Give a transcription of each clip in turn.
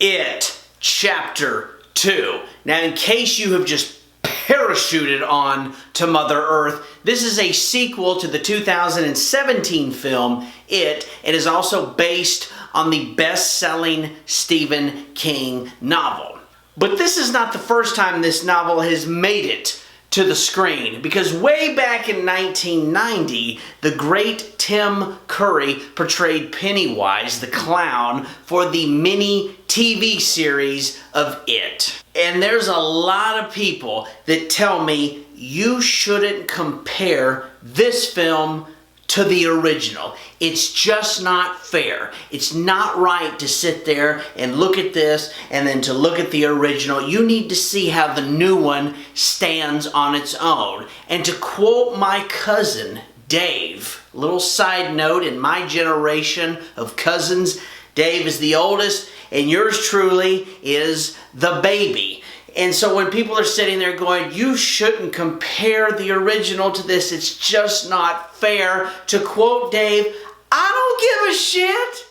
It Chapter 2. Now, in case you have just parachuted on to Mother Earth, this is a sequel to the 2017 film It. It is also based on the best-selling Stephen King novel. But this is not the first time this novel has made it to the screen, because way back in 1990, the great Tim Curry portrayed Pennywise the clown for the mini TV series of It. And there's a lot of people that tell me you shouldn't compare this film to the original. It's just not fair. It's not right to sit there and look at this and then to look at the original. You need to see how the new one stands on its own. And to quote my cousin, Dave, little side note, in my generation of cousins, Dave is the oldest and yours truly is the baby. And so when people are sitting there going, you shouldn't compare the original to this, it's just not fair, to quote Dave, I don't give a shit.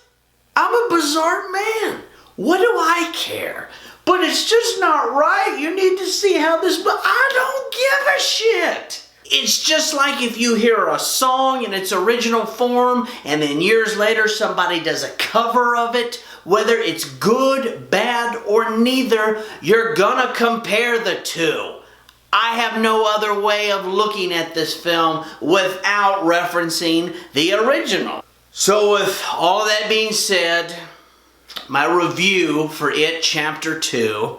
I'm a bizarre man. What do I care? But it's just not right. You need to see how this, but I don't give a shit. It's just like if you hear a song in its original form and then years later somebody does a cover of it. Whether it's good, bad, or neither, you're gonna compare the two. I have no other way of looking at this film without referencing the original. So with all of that being said, my review for It Chapter 2,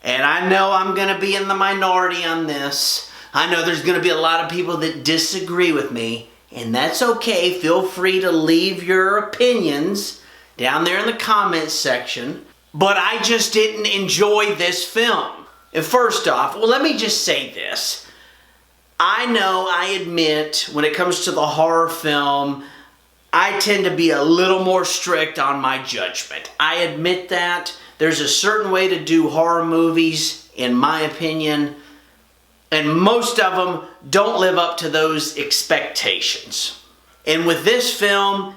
and I know I'm gonna be in the minority on this. I know there's gonna be a lot of people that disagree with me, and that's okay. Feel free to leave your opinions down there in the comments section. But I just didn't enjoy this film. And first off, well, let me just say this. I know, I admit, when it comes to the horror film, I tend to be a little more strict on my judgment. I admit that. There's a certain way to do horror movies, in my opinion, and most of them don't live up to those expectations. And with this film,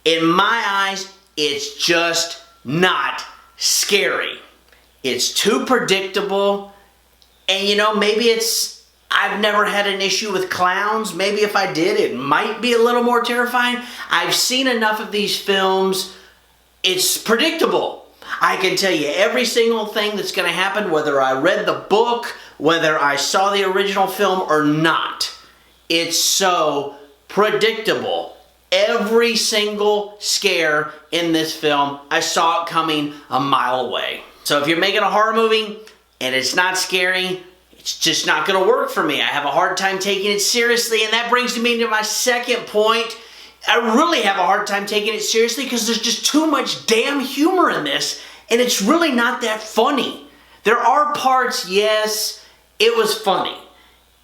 in my eyes, it's just not scary. It's too predictable. And you know, maybe I've never had an issue with clowns. Maybe if I did, it might be a little more terrifying. I've seen enough of these films. It's predictable. I can tell you every single thing that's going to happen, whether I read the book, whether I saw the original film or not. It's so predictable. Every single scare in this film, I saw it coming a mile away. So if you're making a horror movie and it's not scary, it's just not going to work for me. I have a hard time taking it seriously, and that brings me to my second point. I really have a hard time taking it seriously because there's just too much damn humor in this, and it's really not that funny. There are parts, yes, it was funny.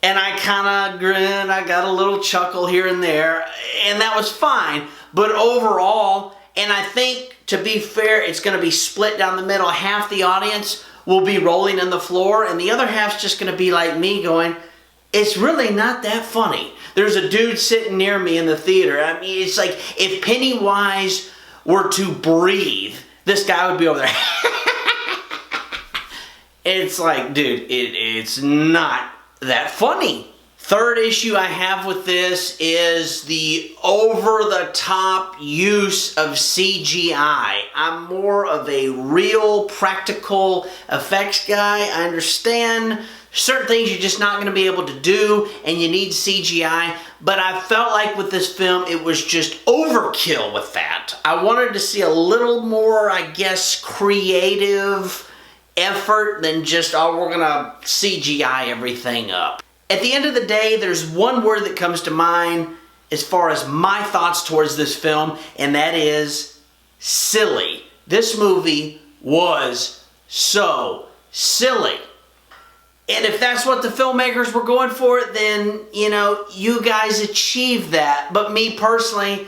And I kind of grinned, I got a little chuckle here and there, and that was fine. But overall, and I think, to be fair, it's going to be split down the middle. Half the audience will be rolling on the floor, and the other half's just going to be like me going, it's really not that funny. There's a dude sitting near me in the theater. I mean, it's like if Pennywise were to breathe, this guy would be over there. It's like, dude, it's not that funny. Third issue I have with this is the over-the-top use of CGI. I'm more of a real practical effects guy. I understand certain things you're just not going to be able to do and you need CGI, but I felt like with this film it was just overkill with that. I wanted to see a little more, I guess, creative effort than just, oh, we're gonna CGI everything up. At the end of the day, there's one word that comes to mind as far as my thoughts towards this film, and that is silly. This movie was so silly. And if that's what the filmmakers were going for, then, you know, you guys achieved that. But me personally,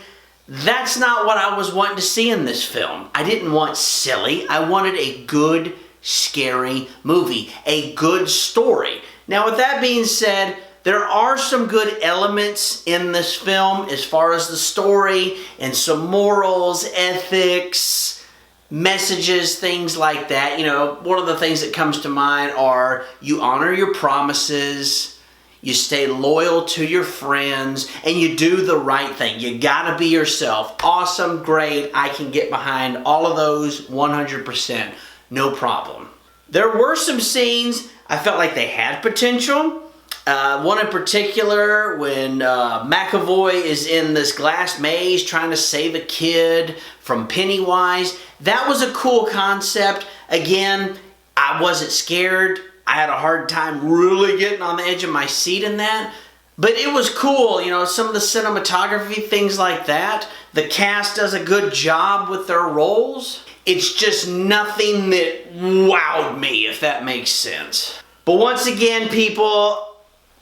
that's not what I was wanting to see in this film. I didn't want silly. I wanted a good, scary movie, a good story. Now, with that being said, there are some good elements in this film as far as the story and some morals, ethics, messages, things like that. You know, one of the things that comes to mind are you honor your promises, you stay loyal to your friends, and you do the right thing. You gotta be yourself. Awesome, great, I can get behind all of those 100%, no problem. There were some scenes I felt like they had potential. One in particular, when McAvoy is in this glass maze trying to save a kid from Pennywise. That was a cool concept. Again, I wasn't scared. I had a hard time really getting on the edge of my seat in that. But it was cool, you know, some of the cinematography, things like that. The cast does a good job with their roles. It's just nothing that wowed me, if that makes sense. But once again, people,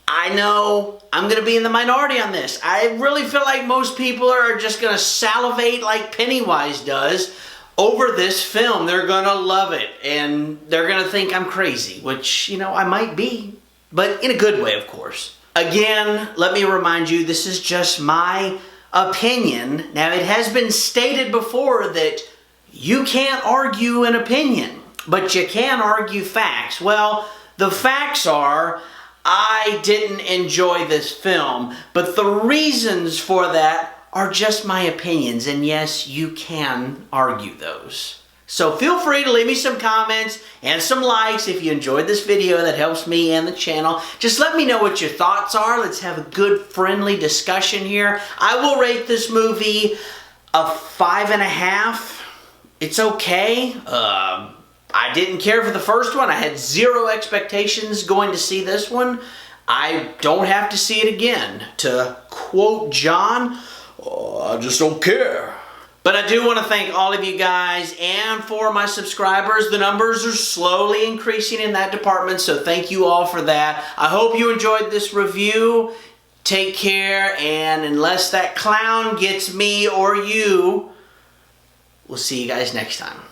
I know I'm going to be in the minority on this. I really feel like most people are just going to salivate like Pennywise does over this film. They're going to love it, and they're going to think I'm crazy, which, you know, I might be, but in a good way, of course. Again, let me remind you, this is just my opinion. Now, it has been stated before that you can't argue an opinion, but you can argue facts. Well, the facts are, I didn't enjoy this film, but the reasons for that are just my opinions, and yes, you can argue those. So feel free to leave me some comments and some likes if you enjoyed this video. That helps me and the channel. Just let me know what your thoughts are. Let's have a good, friendly discussion here. I will rate this movie a 5.5. It's okay. I didn't care for the first one. I had zero expectations going to see this one. I don't have to see it again. To quote John, oh, I just don't care. But I do want to thank all of you guys, and for my subscribers, the numbers are slowly increasing in that department, so thank you all for that. I hope you enjoyed this review. Take care, and unless that clown gets me or you, we'll see you guys next time.